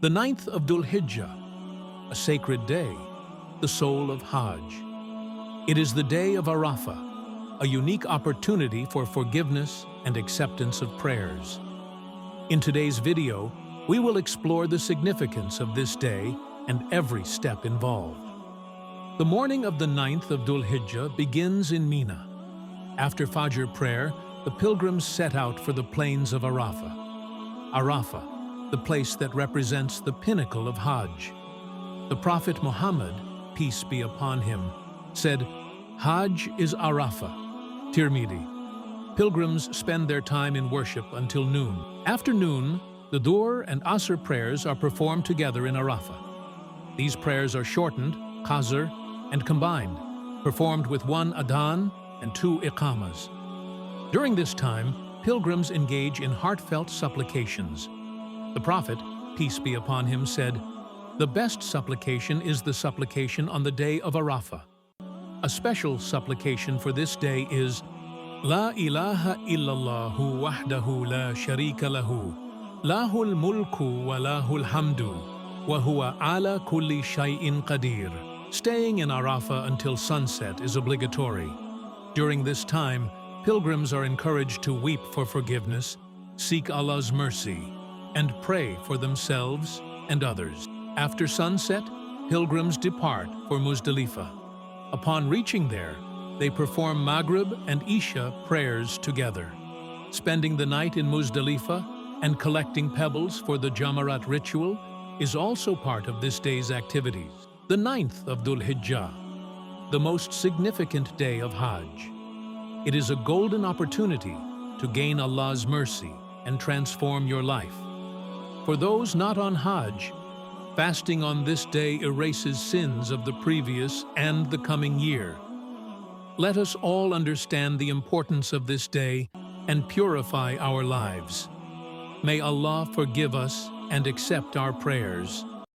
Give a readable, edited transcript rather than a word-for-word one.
The 9th of Dhul Hijjah, a sacred day, the soul of Hajj. It is the day of Arafah, a unique opportunity for forgiveness and acceptance of prayers. In today's video, we will explore the significance of this day and every step involved. The morning of the 9th of Dhul Hijjah begins in Mina. After Fajr prayer, the pilgrims set out for the plains of Arafah. Arafah, the place that represents the pinnacle of Hajj. The Prophet Muhammad, peace be upon him, said, "Hajj is Arafah." Tirmidhi. Pilgrims spend their time in worship until noon. After noon, the Dhuhr and Asr prayers are performed together in Arafah. These prayers are shortened, qasr, and combined, performed with one adhan and two iqamas. During this time, pilgrims engage in heartfelt supplications. The Prophet, peace be upon him, said, "The best supplication is the supplication on the day of Arafah." A special supplication for this day is, "La ilaha illallahu wahdahu la sharika lahu, lahul mulku wa lahul hamdu, wa huwa ala kulli shay'in qadir." Staying in Arafah until sunset is obligatory. During this time, pilgrims are encouraged to weep for forgiveness, seek Allah's mercy, and pray for themselves and others. After sunset, pilgrims depart for Muzdalifah. Upon reaching there, they perform Maghrib and Isha prayers together. Spending the night in Muzdalifah and collecting pebbles for the Jamarat ritual is also part of this day's activities. The 9th of Dhul Hijjah, the most significant day of Hajj. It is a golden opportunity to gain Allah's mercy and transform your life. For those not on Hajj, fasting on this day erases sins of the previous and the coming year. Let us all understand the importance of this day and purify our lives. May Allah forgive us and accept our prayers.